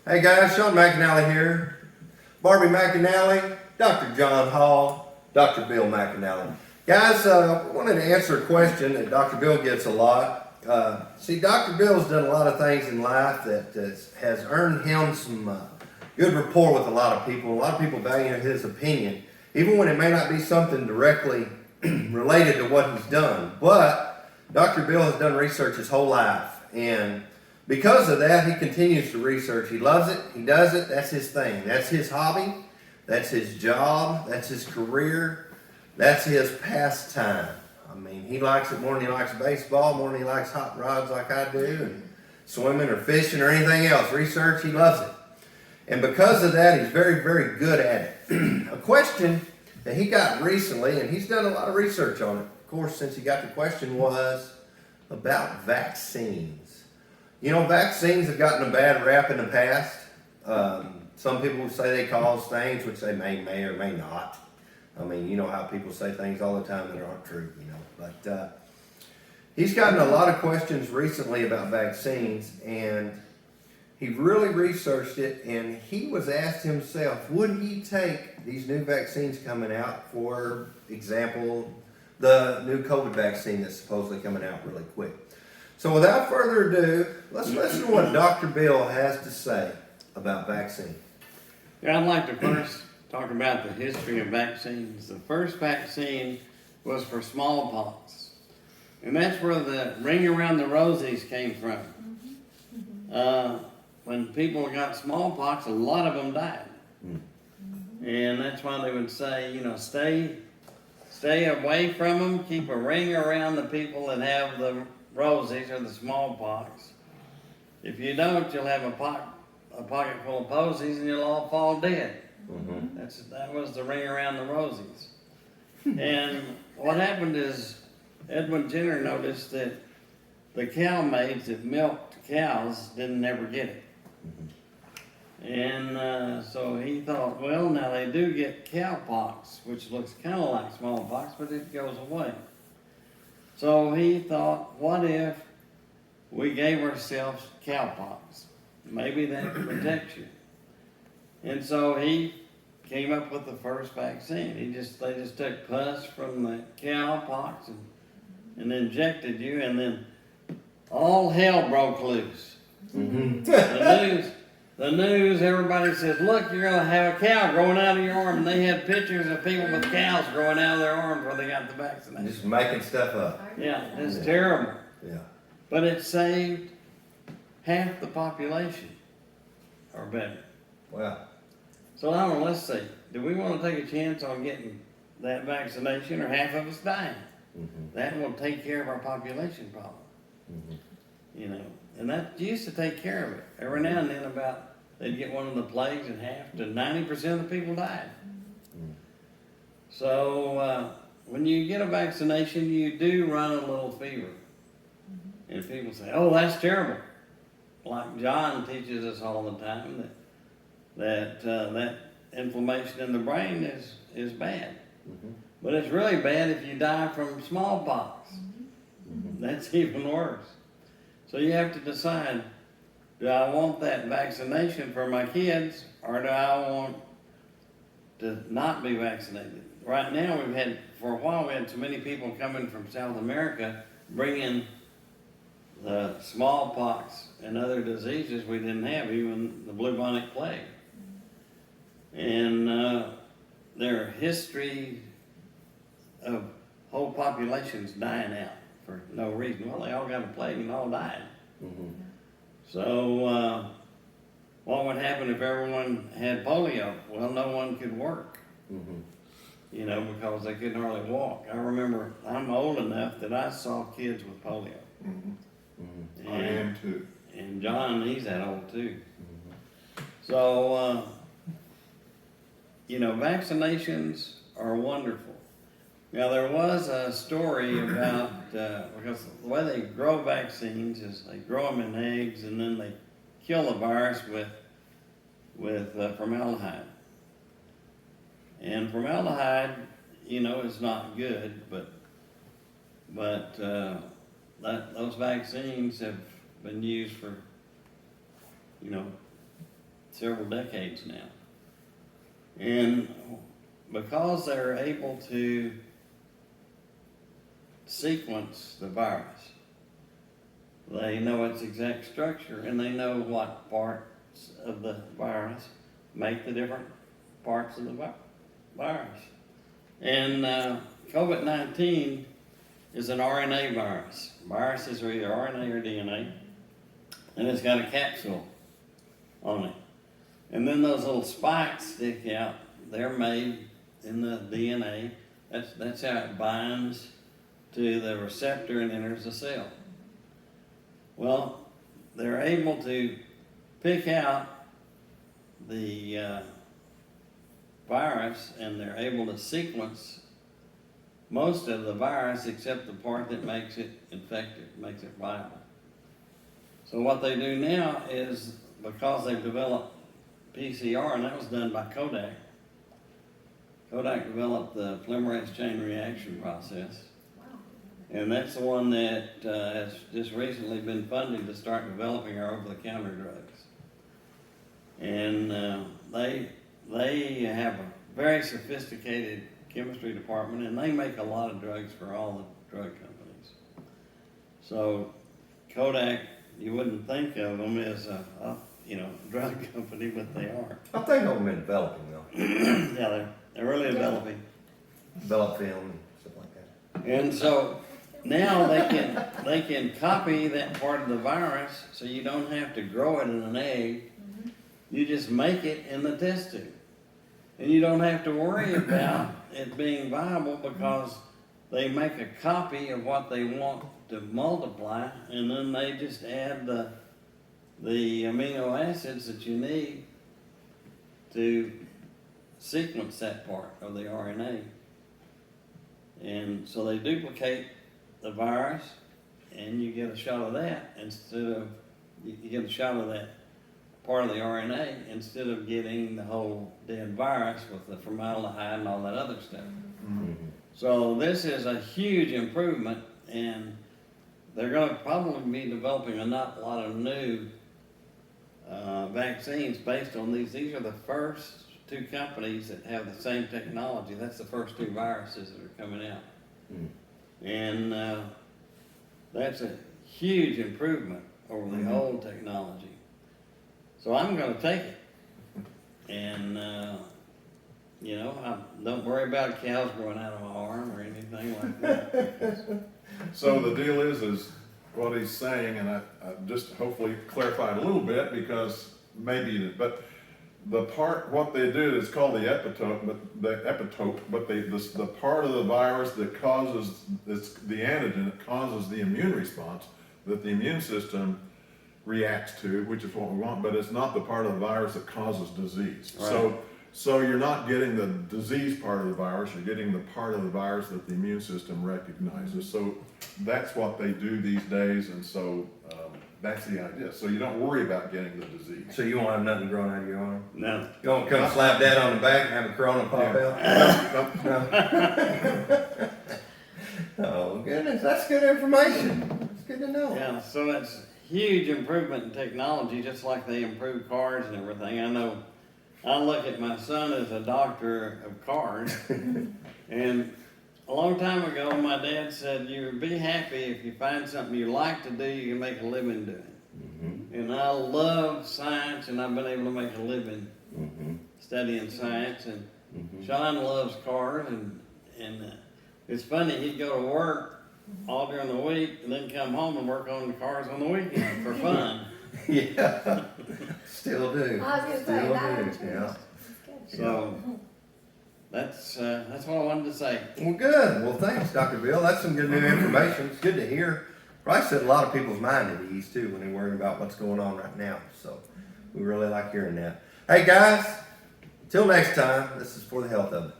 Hey guys, Shawn McAnalley here. Barbie McAnalley, Dr. John Hall, Dr. Bill McAnalley. Guys, I wanted to answer a question that Dr. Bill gets a lot. See, Dr. Bill's done a lot of things in life that has earned him some good rapport with a lot of people. A lot of people value his opinion, even when it may not be something directly related to what he's done. But Dr. Bill has done research his whole life, and because of that, he continues to research. He loves it. He does it. That's his thing. That's his hobby. That's his job. That's his career. That's his pastime. I mean, he likes it more than he likes baseball, more than he likes hot rods like I do, and swimming or fishing or anything else. Research, he loves it. And because of that, he's very, very good at it. A question that he got recently, and he's done a lot of research on it, of course, since he got the question, was about vaccines. You know, vaccines have gotten a bad rap in the past. Some people say they cause things, which they may or may not. I mean, you know how people say things all the time that aren't true, you know. But he's gotten a lot of questions recently about vaccines, and he really researched it, and he was asked himself, would he take these new vaccines coming out, for example, the new COVID vaccine that's supposedly coming out really quick. So without further ado, let's listen to what Dr. Bill has to say about vaccine. Yeah, I'd like to first talk about the history of vaccines. The first vaccine was for smallpox. And that's where the ring around the rosies came from. When people got smallpox, a lot of them died. And that's why they would say, you know, stay away from them, keep a ring around the people that have the rosies or the smallpox. If you don't, you'll have a pocket full of posies and you'll all fall dead. That was the ring around the rosies. And what happened is Edwin Jenner noticed that the cow maids that milked cows didn't ever get it. And so he thought, well, now they do get cowpox, which looks kind of like smallpox, but it goes away. So he thought, what if we gave ourselves cowpox? Maybe that protects you. And so he came up with the first vaccine. They just took pus from the cowpox and injected you, and then all hell broke loose. The news, everybody says, look, you're going to have a cow growing out of your arm. And they had pictures of people with cows growing out of their arms where they got the vaccination. Just making stuff up. Yeah, it's terrible. Yeah. But it saved half the population, or better. Wow. So I don't know, let's see. Do we want to take a chance on getting that vaccination, or half of us dying? That will take care of our population problem. You know, and that used to take care of it. Every now and then they'd get one of the plagues and half to 90% of the people died. So when you get a vaccination, you do run a little fever. And people say, oh, that's terrible. Like John teaches us all the time that inflammation in the brain is bad. But it's really bad if you die from smallpox. That's even worse. So you have to decide, do I want that vaccination for my kids, or do I want to not be vaccinated? Right now, for a while, we had so many people coming from South America bringing the smallpox and other diseases we didn't have, even the bubonic plague. And their history of whole populations dying out for no reason. Well, they all got a plague and all died. So what would happen if everyone had polio? Well, no one could work. You know, because they couldn't hardly walk. I remember, I'm old enough that I saw kids with polio. I am too. And John, he's that old too. So, you know, vaccinations are wonderful. Now, there was a story about, because the way they grow vaccines is they grow them in eggs and then they kill the virus with formaldehyde. And formaldehyde, you know, is not good, but those vaccines have been used for, you know, several decades now. And because they're able to sequence the virus, they know its exact structure and they know what parts of the virus make the different parts of the virus. And COVID-19 is an RNA virus. Viruses are either RNA or DNA, and it's got a capsule on it. And then those little spikes stick out. They're made in the DNA. That's how it binds to the receptor and enters the cell. Well, they're able to pick out the virus, and they're able to sequence most of the virus except the part that makes it infective, makes it viable. So what they do now is, because they've developed PCR, and that was done by Kodak. Kodak developed the polymerase chain reaction process. And that's the one that has just recently been funded to start developing our over-the-counter drugs. And they have a very sophisticated chemistry department, and they make a lot of drugs for all the drug companies. So Kodak, you wouldn't think of them as a drug company, but they are. I think I've been developing though. Yeah, they're really developing. Develop film and stuff like that. And so now they can copy that part of the virus, so you don't have to grow it in an egg. You just make it in the test tube. And you don't have to worry about it being viable, because they make a copy of what they want to multiply, and then they just add the amino acids that you need to sequence that part of the RNA. And so they duplicate the virus, and you get a shot of that instead of, you get a shot of that part of the RNA instead of getting the whole dead virus with the formaldehyde and all that other stuff. Mm-hmm. So this is a huge improvement, and they're going to probably be developing a lot of new vaccines based on these. These are the first two companies that have the same technology. That's the first two viruses that are coming out. And that's a huge improvement over the old technology. So I'm going to take it. And, don't worry about cows growing out of my arm or anything like that. So the deal is what he's saying, and I just hopefully clarified a little bit, because but the part, what they do is called the epitope, but the part of the virus that causes, it's the antigen that causes the immune response that the immune system reacts to, which is what we want, but it's not the part of the virus that causes disease. Right. So you're not getting the disease part of the virus, you're getting the part of the virus that the immune system recognizes. So that's what they do these days, and so that's the idea. So you don't worry about getting the disease. So you won't have nothing growing out of your arm? No. You won't come slap Dad on the back and have a corona pop out? No. Oh, goodness, that's good information. It's good to know. Yeah, so that's huge improvement in technology, just like they improve cars and everything. I know I look at my son as a doctor of cars, and a long time ago my dad said, you be happy if you find something you like to do, you can make a living doing. And I love science, and I've been able to make a living studying science, and Shawn loves cars, and it's funny, he'd go to work all during the week and then come home and work on the cars on the weekend for fun. Yeah, still do. I was gonna say, Still that do, yeah. So that's what I wanted to say. Well, good. Well, thanks, Dr. Bill. That's some good new information. It's good to hear. Probably set a lot of people's mind at ease, too, when they're worrying about what's going on right now. So we really like hearing that. Hey, guys, till next time, this is For the Health of It.